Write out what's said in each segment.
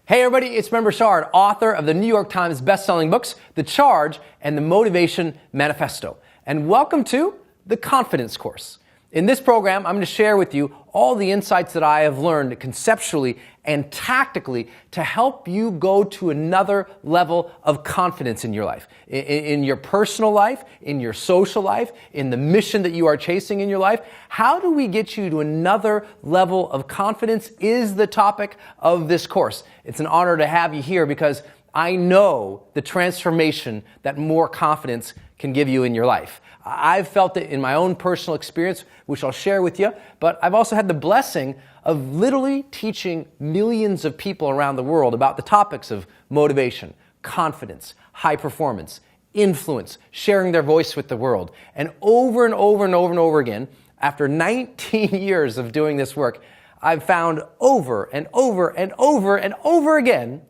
Hey everybody, it's Ben Burchard, author of the New York Times best-selling books, The Charge and The Motivation Manifesto. And welcome to the Confidence Course. In this program, I'm going to share with you all the insights that I have learned conceptually and tactically to help you go to another level of confidence in your life, in your personal life, in your social life, in the mission that you are chasing in your life. How do we get you to another level of confidence is the topic of this course. It's an honor to have you here because I know the transformation that more confidence can give you in your life. I've felt it in my own personal experience, which I'll share with you, but I've also had the blessing of literally teaching millions of people around the world about the topics of motivation, confidence, high performance, influence, sharing their voice with the world. And over and over and over and over again, after 19 years of doing this work, I've found over and over and over and over again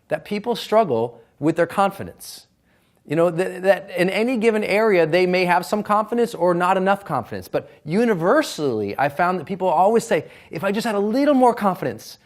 that people struggle with their confidence. You know, that in any given area, they may have some confidence or not enough confidence. But universally, I found that people always say, if I just had a little more confidence,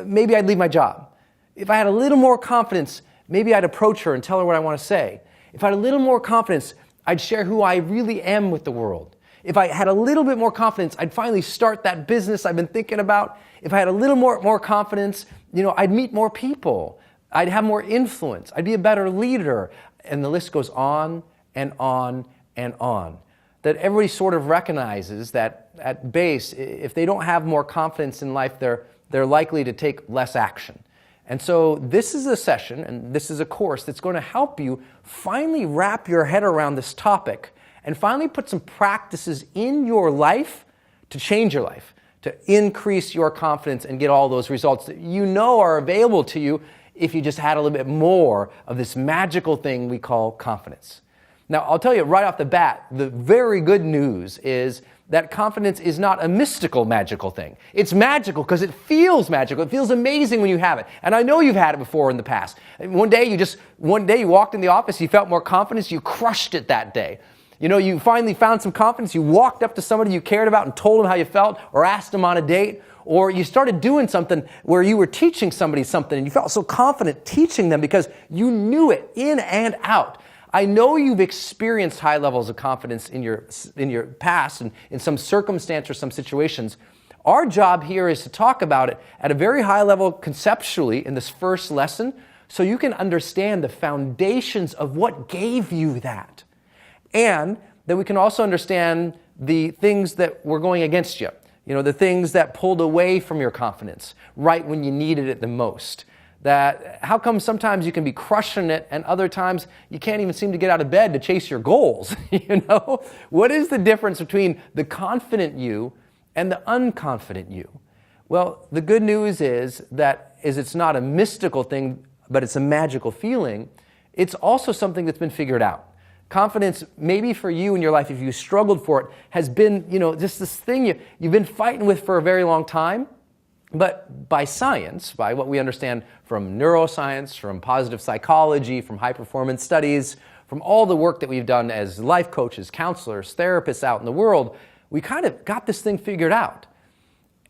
maybe I'd leave my job. If I had a little more confidence, maybe I'd approach her and tell her what I want to say. If I had a little more confidence, I'd share who I really am with the world. If I had a little bit more confidence, I'd finally start that business I've been thinking about. If I had a little more confidence, I'd meet more people. I'd have more influence. I'd be a better leader. And the list goes on and on and on. That everybody sort of recognizes that at base, if they don't have more confidence in life, they're likely to take less action. And so this is a session, and this is a course that's going to help you finally wrap your head around this topic and finally put some practices in your life to change your life, to increase your confidence and get all those results that you know are available to you if you just had a little bit more of this magical thing we call confidence. Now, I'll tell you right off the bat, the very good news is that confidence is not a mystical, magical thing. It's magical because it feels magical. It feels amazing when you have it. And I know you've had it before in the past. One day you walked in the office, you felt more confidence, you crushed it that day. You finally found some confidence, you walked up to somebody you cared about and told them how you felt or asked them on a date. Or you started doing something where you were teaching somebody something and you felt so confident teaching them because you knew it in and out. I know you've experienced high levels of confidence in your past and in some circumstance or some situations. Our job here is to talk about it at a very high level conceptually in this first lesson so you can understand the foundations of what gave you that. And that we can also understand the things that were going against you. The things that pulled away from your confidence right when you needed it the most. That how come sometimes you can be crushing it and other times you can't even seem to get out of bed to chase your goals? What is the difference between the confident you and the unconfident you? Well, the good news is it's not a mystical thing, but it's a magical feeling. It's also something that's been figured out. Confidence, maybe for you in your life, if you struggled for it, has been, just this thing you've been fighting with for a very long time. But by science, by what we understand from neuroscience, from positive psychology, from high performance studies, from all the work that we've done as life coaches, counselors, therapists out in the world, we kind of got this thing figured out.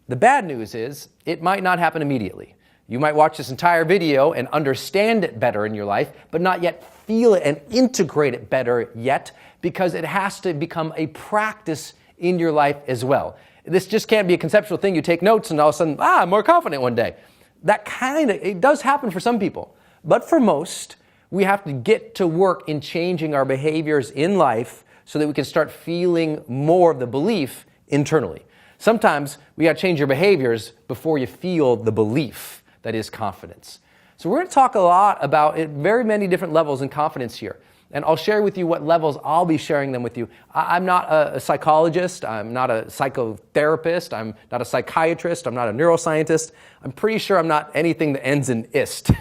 The bad news is it might not happen immediately. You might watch this entire video and understand it better in your life, but not yet feel it and integrate it better yet, because it has to become a practice in your life as well. This just can't be a conceptual thing. You take notes and all of a sudden, I'm more confident one day. It does happen for some people. But for most, we have to get to work in changing our behaviors in life so that we can start feeling more of the belief internally. Sometimes we got to change your behaviors before you feel the belief that is confidence. So we're going to talk a lot about very many different levels in confidence here. And I'll share with you what levels I'll be sharing them with you. I'm not a psychologist. I'm not a psychotherapist. I'm not a psychiatrist. I'm not a neuroscientist. I'm pretty sure I'm not anything that ends in ist.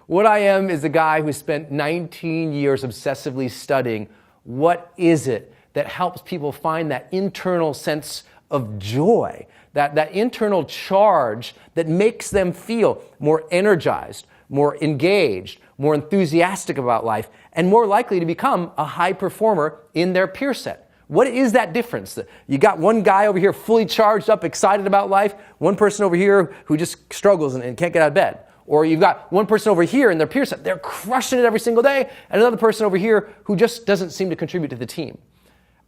What I am is a guy who spent 19 years obsessively studying what is it that helps people find that internal sense of joy, that internal charge that makes them feel more energized, more engaged, more enthusiastic about life, and more likely to become a high performer in their peer set. What is that difference? You got one guy over here fully charged up, excited about life, one person over here who just struggles and can't get out of bed. Or you've got one person over here and their peers, they're crushing it every single day, and another person over here who just doesn't seem to contribute to the team.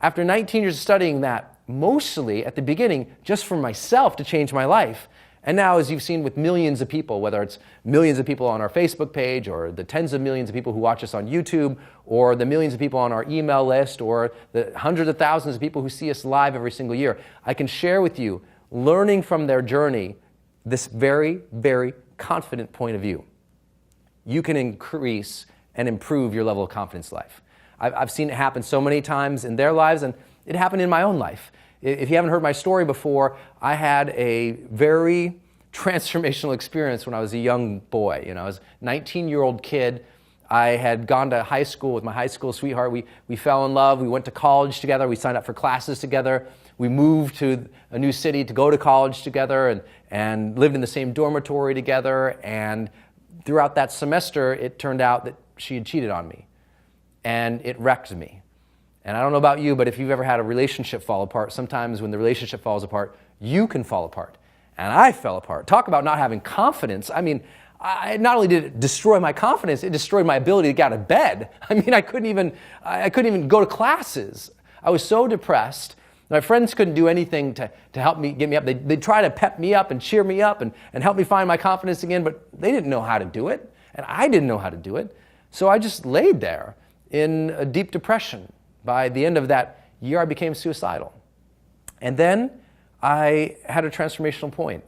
After 19 years of studying that, mostly at the beginning, just for myself to change my life, and now, as you've seen with millions of people, whether it's millions of people on our Facebook page or the tens of millions of people who watch us on YouTube or the millions of people on our email list or the hundreds of thousands of people who see us live every single year, I can share with you, learning from their journey, this very, very confident point of view. You can increase and improve your level of confidence life. I've seen it happen so many times in their lives, and it happened in my own life. If you haven't heard my story before, I had a very transformational experience when I was a young boy. I was a 19-year-old kid. I had gone to high school with my high school sweetheart. We fell in love. We went to college together. We signed up for classes together. We moved to a new city to go to college together and lived in the same dormitory together. And throughout that semester, it turned out that she had cheated on me. And it wrecked me. And I don't know about you, but if you've ever had a relationship fall apart, sometimes when the relationship falls apart, you can fall apart. And I fell apart. Talk about not having confidence. I mean, not only did it destroy my confidence, it destroyed my ability to get out of bed. I mean, I couldn't even go to classes. I was so depressed. My friends couldn't do anything to help me, get me up. They'd try to pep me up and cheer me up and help me find my confidence again, but they didn't know how to do it. And I didn't know how to do it. So I just laid there in a deep depression. By the end of that year, I became suicidal. And then I had a transformational point.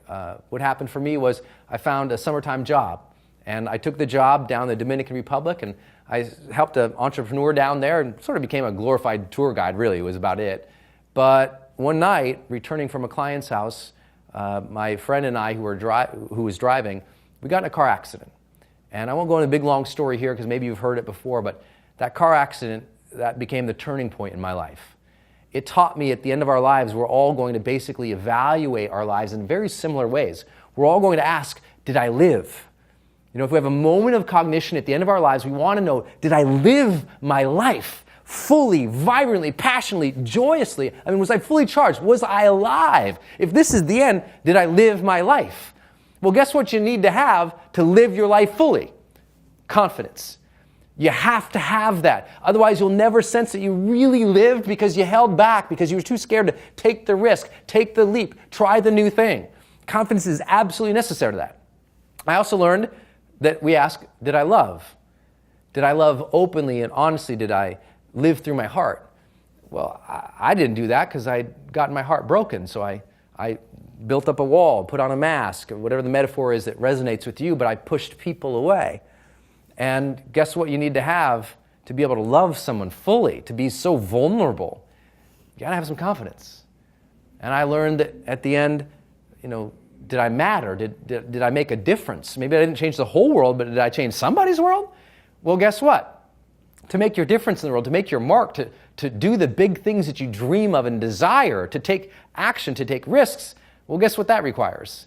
What happened for me was I found a summertime job. And I took the job down in the Dominican Republic, and I helped an entrepreneur down there and sort of became a glorified tour guide, really, was about it. But one night, returning from a client's house, my friend and I, who was driving, we got in a car accident. And I won't go into a big, long story here because maybe you've heard it before, but that car accident, that became the turning point in my life. It taught me at the end of our lives, we're all going to basically evaluate our lives in very similar ways. We're all going to ask, did I live? If we have a moment of cognition at the end of our lives, we want to know, did I live my life fully, vibrantly, passionately, joyously? I mean, was I fully charged? Was I alive? If this is the end, did I live my life? Well, guess what you need to have to live your life fully? Confidence. You have to have that. Otherwise, you'll never sense that you really lived because you held back, because you were too scared to take the risk, take the leap, try the new thing. Confidence is absolutely necessary to that. I also learned that we ask, did I love? Did I love openly and honestly? Did I live through my heart? Well, I didn't do that because I'd gotten my heart broken. So I built up a wall, put on a mask, or whatever the metaphor is that resonates with you, but I pushed people away. And guess what you need to have to be able to love someone fully, to be so vulnerable? You gotta have some confidence. And I learned that at the end, did I matter? Did I make a difference? Maybe I didn't change the whole world, but did I change somebody's world? Well, guess what? To make your difference in the world, to make your mark, to do the big things that you dream of and desire, to take action, to take risks, well, guess what that requires?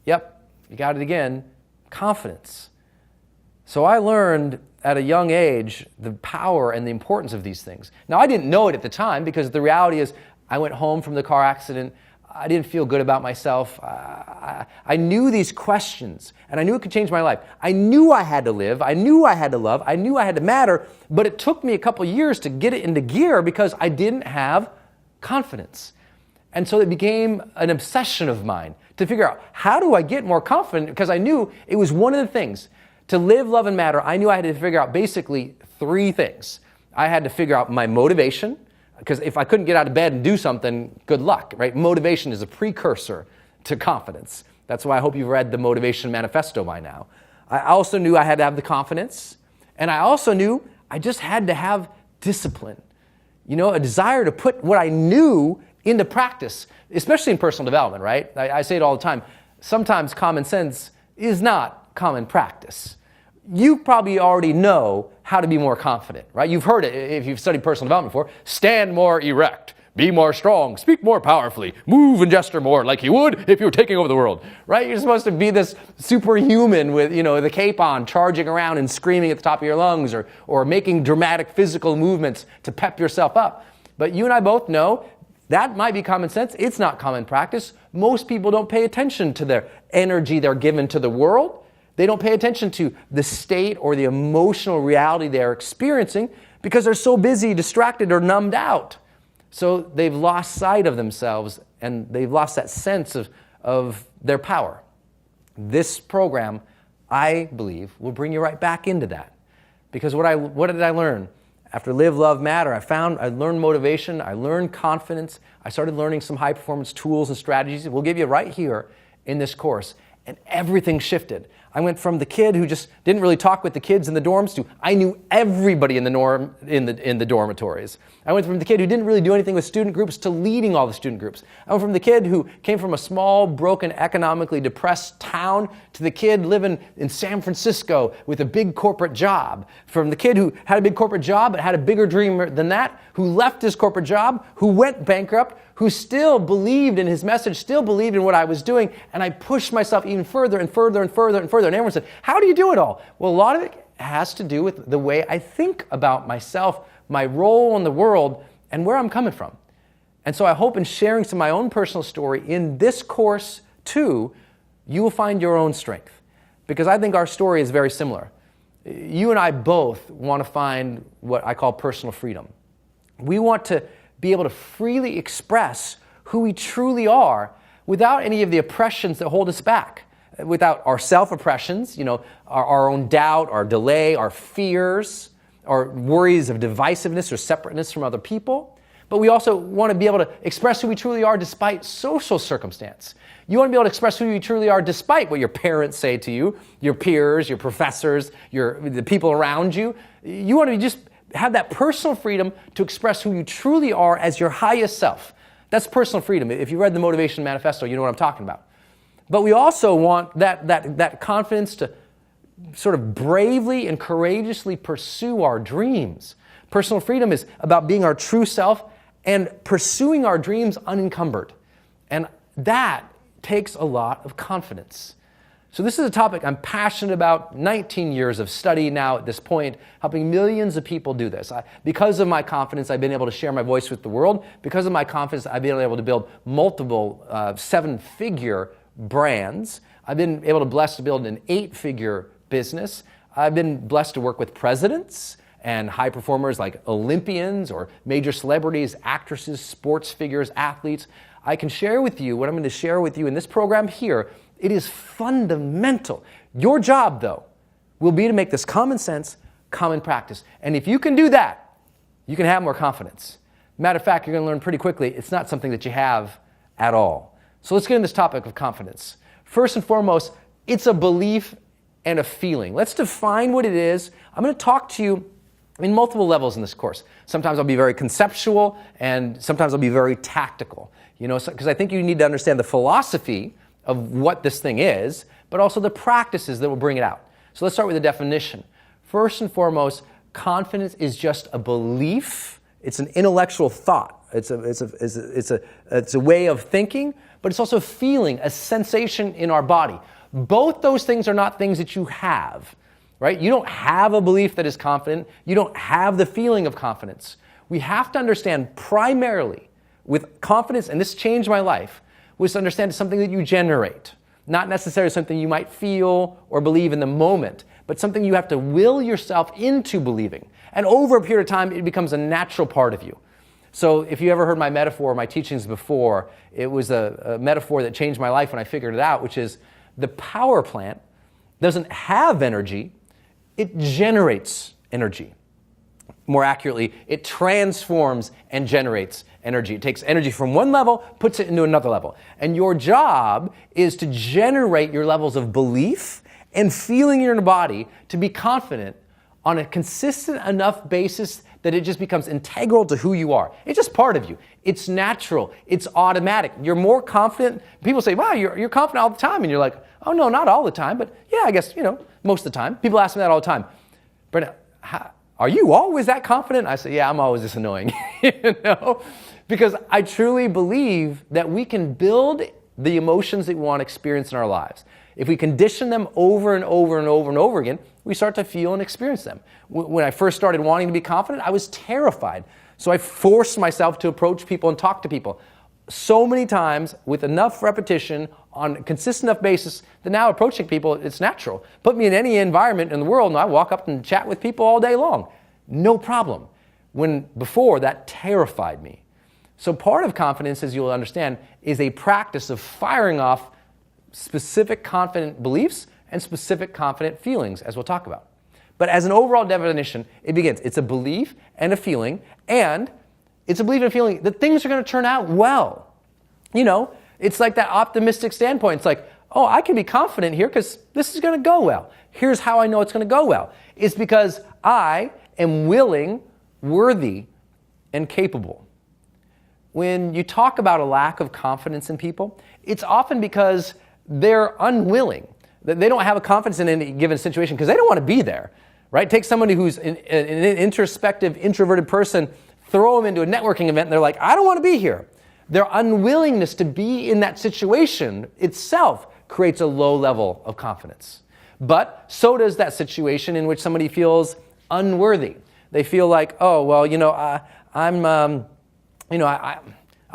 Yep, you got it again, confidence. So I learned at a young age the power and the importance of these things. Now, I didn't know it at the time because the reality is I went home from the car accident. I didn't feel good about myself. I knew these questions, and I knew it could change my life. I knew I had to live. I knew I had to love. I knew I had to matter, but it took me a couple years to get it into gear because I didn't have confidence. And so it became an obsession of mine to figure out, how do I get more confident? Because I knew it was one of the things. To live, love, and matter, I knew I had to figure out basically three things. I had to figure out my motivation, because if I couldn't get out of bed and do something, good luck, right? Motivation is a precursor to confidence. That's why I hope you've read the Motivation Manifesto by now. I also knew I had to have the confidence, and I also knew I just had to have discipline. A desire to put what I knew into practice, especially in personal development, right? I say it all the time. Sometimes common sense is not common practice. You probably already know how to be more confident, right? You've heard it if you've studied personal development before. Stand more erect, be more strong, speak more powerfully, move and gesture more like you would if you were taking over the world, right? You're supposed to be this superhuman with, the cape on, charging around and screaming at the top of your lungs or making dramatic physical movements to pep yourself up. But you and I both know that might be common sense. It's not common practice. Most people don't pay attention to their energy they're given to the world. They don't pay attention to the state or the emotional reality they're experiencing because they're so busy, distracted, or numbed out. So they've lost sight of themselves and they've lost that sense of their power. This program, I believe, will bring you right back into that. Because what did I learn? After Live, Love, Matter, I learned motivation, I learned confidence, I started learning some high-performance tools and strategies. We'll give you right here in this course. And everything shifted. I went from the kid who just didn't really talk with the kids in the dorms to I knew everybody in the dormitories. I went from the kid who didn't really do anything with student groups to leading all the student groups. I went from the kid who came from a small, broken, economically depressed town to the kid living in San Francisco with a big corporate job. From the kid who had a big corporate job but had a bigger dream than that, who left his corporate job, who went bankrupt, who still believed in his message, still believed in what I was doing, and I pushed myself even further and further and further and further. And everyone said, how do you do it all? Well, a lot of it has to do with the way I think about myself, my role in the world, and where I'm coming from. And so I hope in sharing some of my own personal story in this course, too, you will find your own strength. Because I think our story is very similar. You and I both want to find what I call personal freedom. We want to be able to freely express who we truly are without any of the oppressions that hold us back, without our self-oppressions, our own doubt, our delay, our fears, our worries of divisiveness or separateness from other people. But we also want to be able to express who we truly are despite social circumstance. You want to be able to express who you truly are despite what your parents say to you, your peers, your professors, the people around you. You want to just have that personal freedom to express who you truly are as your highest self. That's personal freedom. If you read the Motivation Manifesto, you know what I'm talking about. But we also want that confidence to sort of bravely and courageously pursue our dreams. Personal freedom is about being our true self and pursuing our dreams unencumbered. And that takes a lot of confidence. So this is a topic I'm passionate about. 19 years of study now at this point, helping millions of people do this. Because of my confidence, I've been able to share my voice with the world. Because of my confidence, I've been able to build multiple 7-figure brands. I've been blessed to build an 8-figure business. I've been blessed to work with presidents and high performers like Olympians or major celebrities, actresses, sports figures, athletes. I can share with you what I'm going to share with you in this program here. It is fundamental. Your job, though, will be to make this common sense, common practice. And if you can do that, you can have more confidence. Matter of fact, you're going to learn pretty quickly it's not something that you have at all. So let's get into this topic of confidence. First and foremost, it's a belief and a feeling. Let's define what it is. I'm going to talk to you in multiple levels in this course. Sometimes I'll be very conceptual, and sometimes I'll be very tactical. Because I think you need to understand the philosophy of what this thing is, but also the practices that will bring it out. So let's start with the definition. First and foremost, confidence is just a belief. It's an intellectual thought. It's a way of thinking, but it's also a feeling, a sensation in our body. Both those things are not things that you have, right? You don't have a belief that is confident. You don't have the feeling of confidence. We have to understand primarily with confidence, and this changed my life, was to understand it's something that you generate, not necessarily something you might feel or believe in the moment, but something you have to will yourself into believing. And over a period of time, it becomes a natural part of you. So if you ever heard my metaphor, my teachings before, it was a metaphor that changed my life when I figured it out, which is the power plant doesn't have energy, it generates energy. More accurately, it transforms and generates energy. It takes energy from one level, puts it into another level. And your job is to generate your levels of belief and feeling in your body to be confident on a consistent enough basis that it just becomes integral to who you are. It's just part of you. It's natural. It's automatic. You're more confident. People say, wow, you're confident all the time. And you're like, oh, no, not all the time. But yeah, I guess, most of the time. People ask me that all the time. Brenda, are you always that confident? I say, yeah, I'm always this annoying, because I truly believe that we can build the emotions that we want to experience in our lives. If we condition them over and over and over and over again, we start to feel and experience them. When I first started wanting to be confident, I was terrified So I force myself to approach people and talk to people so many times with enough repetition on a consistent enough basis that now approaching people, it's natural. Put me in any environment in the world and I walk up and chat with people all day long. No problem. When before, that terrified me. So part of confidence, as you'll understand, is a practice of firing off specific confident beliefs and specific confident feelings, as we'll talk about. But as an overall definition, it begins. It's a belief and a feeling, and it's a belief and a feeling that things are going to turn out well. It's like that optimistic standpoint. It's like, oh, I can be confident here because this is going to go well. Here's how I know it's going to go well. It's because I am willing, worthy, and capable. When you talk about a lack of confidence in people, it's often because they're unwilling. They don't have a confidence in any given situation because they don't want to be there, right? Take somebody who's an introspective, introverted person, throw them into a networking event, and they're like, I don't want to be here. Their unwillingness to be in that situation itself creates a low level of confidence. But so does that situation in which somebody feels unworthy. They feel like, oh, well, I'm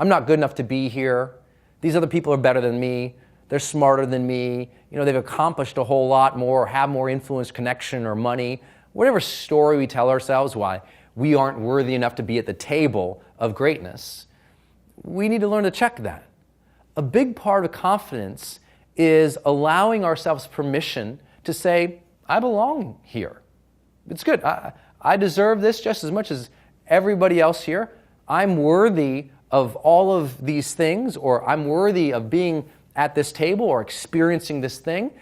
not good enough to be here. These other people are better than me. They're smarter than me. They've accomplished a whole lot more, or have more influence, connection, or money. Whatever story we tell ourselves why we aren't worthy enough to be at the table of greatness, we need to learn to check that. A big part of confidence is allowing ourselves permission to say, I belong here. It's good. I deserve this just as much as everybody else here. I'm worthy of all of these things, or I'm worthy of being at this table or experiencing this thing.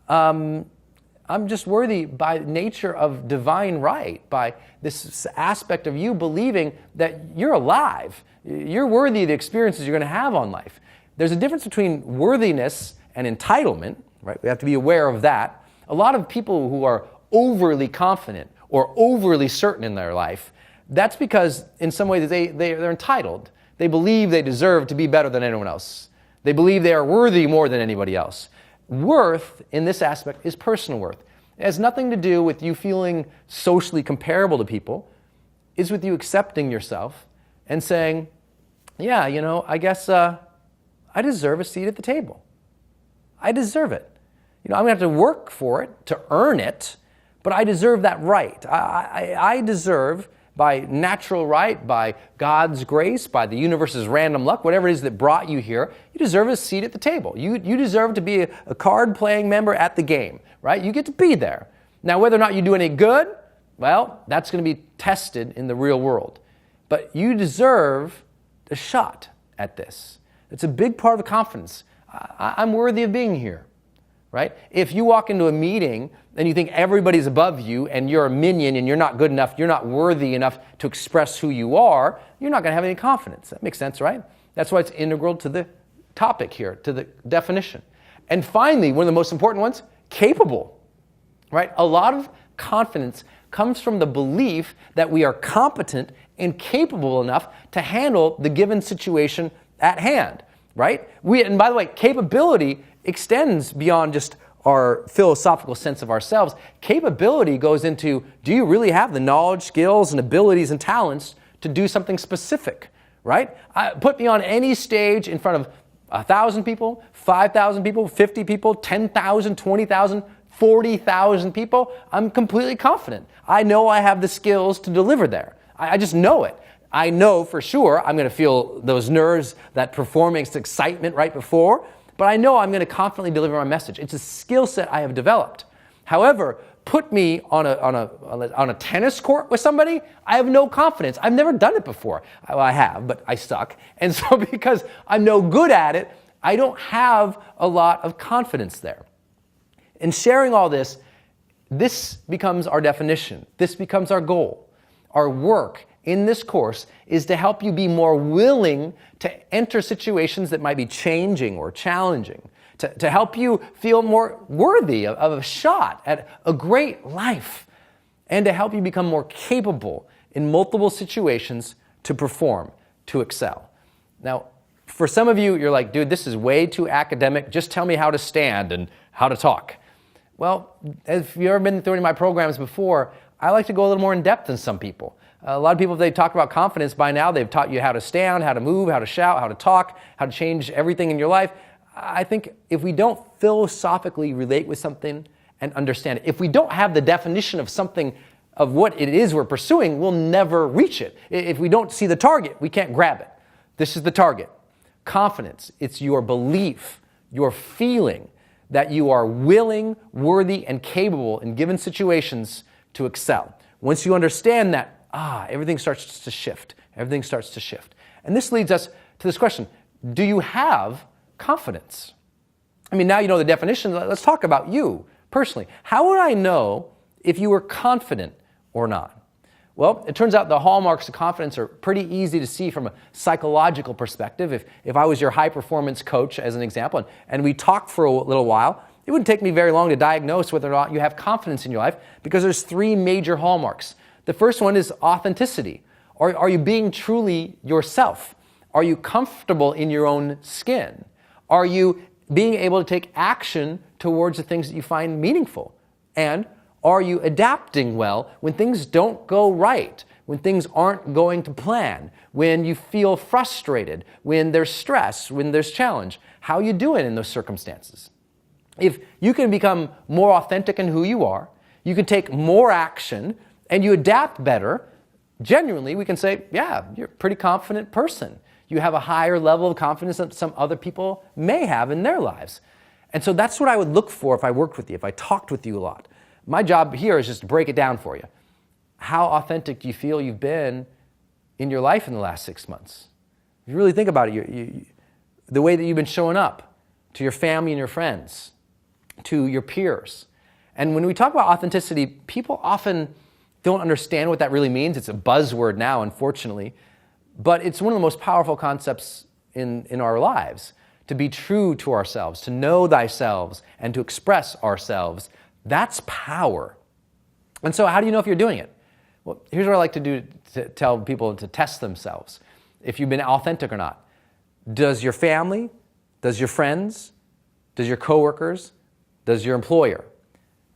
I'm just worthy by nature of divine right, by this aspect of you believing that you're alive. You're worthy of the experiences you're going to have on life. There's a difference between worthiness and entitlement, right? We have to be aware of that. A lot of people who are overly confident or overly certain in their life, that's because in some way they're entitled. They believe they deserve to be better than anyone else. They believe they are worthy more than anybody else. Worth, in this aspect, is personal worth. It has nothing to do with you feeling socially comparable to people. It's with you accepting yourself and saying, yeah, I guess I deserve a seat at the table. I deserve it. I'm going to have to work for it, to earn it, but I deserve that right. I deserve, by natural right, by God's grace, by the universe's random luck, whatever it is that brought you here, you deserve a seat at the table. You deserve to be a card-playing member at the game, right? You get to be there. Now, whether or not you do any good, well, that's going to be tested in the real world. But you deserve a shot at this. It's a big part of confidence. I'm worthy of being here, right? If you walk into a meeting and you think everybody's above you and you're a minion and you're not good enough, you're not worthy enough to express who you are, you're not going to have any confidence. That makes sense, right? That's why it's integral to the topic here, to the definition. And finally, one of the most important ones, capable, right? A lot of confidence comes from the belief that we are competent and capable enough to handle the given situation at hand, right? And by the way, capability extends beyond just our philosophical sense of ourselves. Capability goes into, do you really have the knowledge, skills, and abilities and talents to do something specific, right? Put me on any stage in front of 1,000 people, 5,000 people, 50 people, 10,000, 20,000, 40,000 people. I'm completely confident. I know I have the skills to deliver there. I just know it. I know for sure I'm going to feel those nerves, that performance excitement right before, but I know I'm going to confidently deliver my message. It's a skill set I have developed. However, put me on a tennis court with somebody, I have no confidence. I've never done it before. Well, I have, but I suck. And so because I'm no good at it, I don't have a lot of confidence there. In sharing all this, this becomes our definition. This becomes our goal. Our work in this course is to help you be more willing to enter situations that might be changing or challenging, to help you feel more worthy of a shot at a great life, and to help you become more capable in multiple situations to perform, to excel. Now, for some of you, you're like, dude, this is way too academic. Just tell me how to stand and how to talk. Well, if you've ever been through any of my programs before, I like to go a little more in depth than some people. A lot of people, if they talk about confidence by now, they've taught you how to stand, how to move, how to shout, how to talk, how to change everything in your life. I think if we don't philosophically relate with something and understand it, if we don't have the definition of something, of what it is we're pursuing, we'll never reach it. If we don't see the target, we can't grab it. This is the target. Confidence, it's your belief, your feeling that you are willing, worthy, and capable in given situations to excel. Once you understand that, everything starts to shift. Everything starts to shift. And this leads us to this question: do you have confidence? I mean, now you know the definition. Let's talk about you personally. How would I know if you were confident or not? Well, it turns out the hallmarks of confidence are pretty easy to see from a psychological perspective. If I was your high-performance coach, as an example, and we talked for a little while, it wouldn't take me very long to diagnose whether or not you have confidence in your life, because there's three major hallmarks. The first one is authenticity. Are you being truly yourself? Are you comfortable in your own skin? Are you being able to take action towards the things that you find meaningful? And are you adapting well when things don't go right, when things aren't going to plan, when you feel frustrated, when there's stress, when there's challenge? How are you doing in those circumstances? If you can become more authentic in who you are, you can take more action, and you adapt better, genuinely we can say, yeah, you're a pretty confident person. You have a higher level of confidence than some other people may have in their lives. And so that's what I would look for if I worked with you, if I talked with you a lot. My job here is just to break it down for you. How authentic do you feel you've been in your life in the last 6 months? If you really think about it, the way that you've been showing up to your family and your friends, to your peers. And when we talk about authenticity, people often don't understand what that really means. It's a buzzword now, unfortunately. But it's one of the most powerful concepts in our lives. To be true to ourselves, to know thyself, and to express ourselves. That's power. And so how do you know if you're doing it? Well, here's what I like to do to tell people to test themselves, if you've been authentic or not. Does your family, does your friends, does your coworkers, does your employer,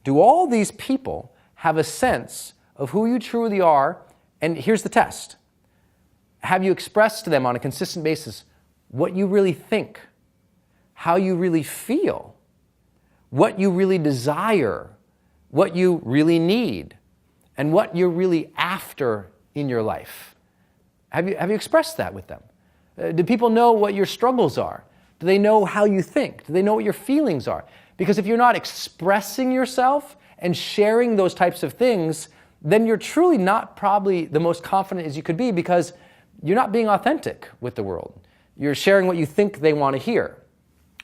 do all these people have a sense of who you truly are? And here's the test. Have you expressed to them on a consistent basis what you really think, how you really feel, what you really desire, what you really need, and what you're really after in your life? Have you expressed that with them? Do people know what your struggles are? Do they know how you think? Do they know what your feelings are? Because if you're not expressing yourself and sharing those types of things, then you're truly not probably the most confident as you could be, because you're not being authentic with the world. You're sharing what you think they want to hear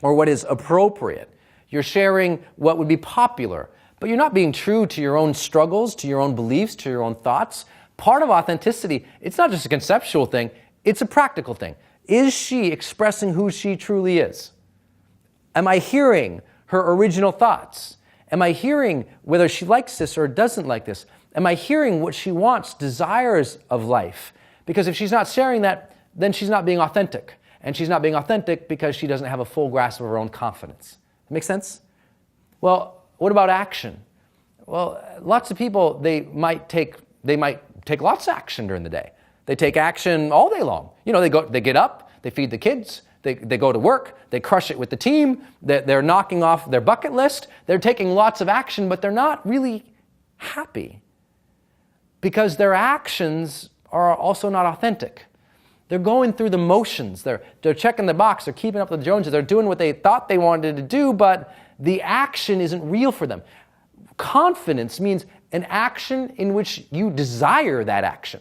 or what is appropriate. You're sharing what would be popular, but you're not being true to your own struggles, to your own beliefs, to your own thoughts. Part of authenticity, it's not just a conceptual thing, it's a practical thing. Is she expressing who she truly is? Am I hearing her original thoughts? Am I hearing whether she likes this or doesn't like this? Am I hearing what she wants, desires of life? Because if she's not sharing that, then she's not being authentic. And she's not being authentic because she doesn't have a full grasp of her own confidence. Make sense? Well, what about action? Well, lots of people, they might take lots of action during the day. They take action all day long. You know, they get up, they feed the kids, they go to work, they crush it with the team, they're knocking off their bucket list, they're taking lots of action, but they're not really happy because their actions are also not authentic. They're going through the motions, they're checking the box, they're keeping up with the Joneses, they're doing what they thought they wanted to do, but the action isn't real for them. Confidence means an action in which you desire that action.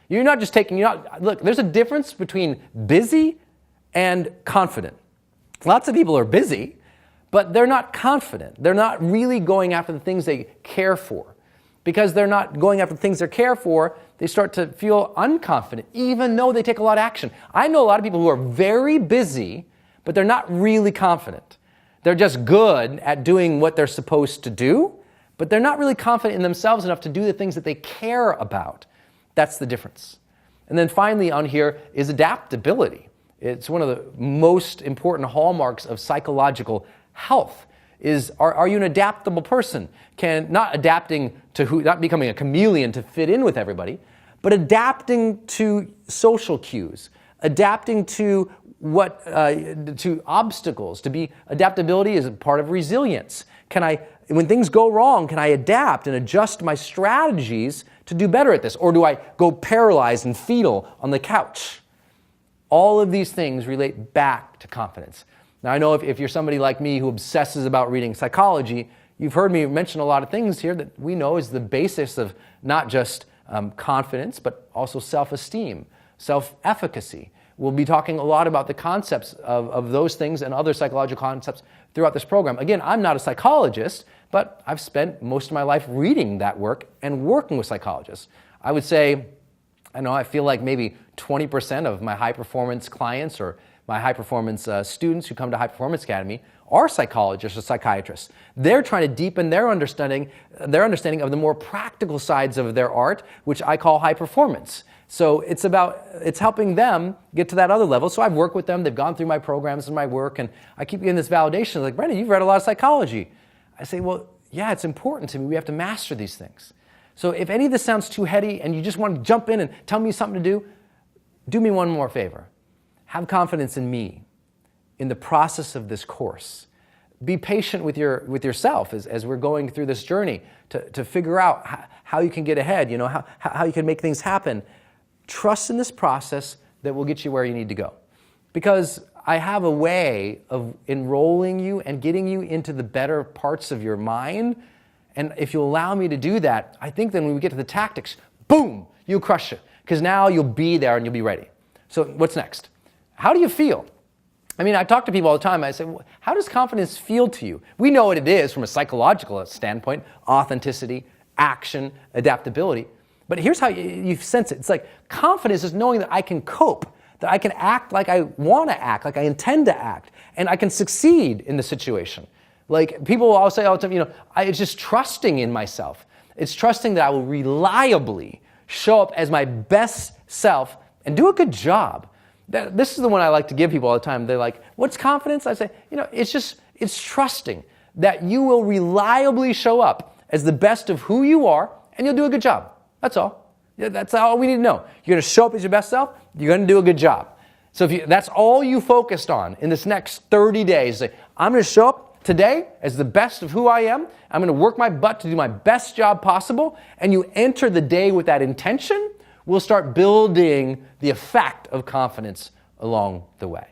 You're not just look, there's a difference between busy and confident. Lots of people are busy, but they're not confident. They're not really going after the things they care for. Because they're not going after the things they care for, they start to feel unconfident, even though they take a lot of action. I know a lot of people who are very busy, but they're not really confident. They're just good at doing what they're supposed to do, but they're not really confident in themselves enough to do the things that they care about. That's the difference. And then finally on here is adaptability. It's one of the most important hallmarks of psychological health. Are you an adaptable person? Not adapting to not becoming a chameleon to fit in with everybody, but adapting to social cues, adapting to to obstacles. Adaptability is a part of resilience. When things go wrong, can I adapt and adjust my strategies to do better at this? Or do I go paralyzed and fetal on the couch? All of these things relate back to confidence. Now, I know if you're somebody like me who obsesses about reading psychology, you've heard me mention a lot of things here that we know is the basis of not just confidence, but also self-esteem, self-efficacy. We'll be talking a lot about the concepts of those things and other psychological concepts throughout this program. Again, I'm not a psychologist, but I've spent most of my life reading that work and working with psychologists. I would say, I feel like maybe 20% of my high-performance clients or my high-performance students who come to High Performance Academy are psychologists or psychiatrists. They're trying to deepen their understanding of the more practical sides of their art, which I call high performance. So it's helping them get to that other level. So I've worked with them. They've gone through my programs and my work, and I keep getting this validation. Like, Brendan, you've read a lot of psychology. I say, well, yeah, it's important to me. We have to master these things. So if any of this sounds too heady and you just want to jump in and tell me something to do me one more favor. Have confidence in me, in the process of this course. Be patient with yourself as we're going through this journey to figure out how you can get ahead, how you can make things happen. Trust in this process that will get you where you need to go. Because I have a way of enrolling you and getting you into the better parts of your mind. And if you allow me to do that, I think then when we get to the tactics, boom, you'll crush it. Because now you'll be there and you'll be ready. So what's next? How do you feel? I talk to people all the time. I say, well, how does confidence feel to you? We know what it is from a psychological standpoint: authenticity, action, adaptability. But here's how you sense it. It's like confidence is knowing that I can cope, that I can act like I want to act, like I intend to act, and I can succeed in the situation. Like people will always say all the time, it's just trusting in myself. It's trusting that I will reliably show up as my best self and do a good job. This is the one I like to give people all the time. They're like, what's confidence? I say, it's trusting that you will reliably show up as the best of who you are and you'll do a good job. That's all. That's all we need to know. You're going to show up as your best self. You're going to do a good job. So if that's all you focused on in this next 30 days, say, I'm going to show up today as the best of who I am. I'm going to work my butt to do my best job possible. And you enter the day with that intention, we'll start building the effect of confidence along the way.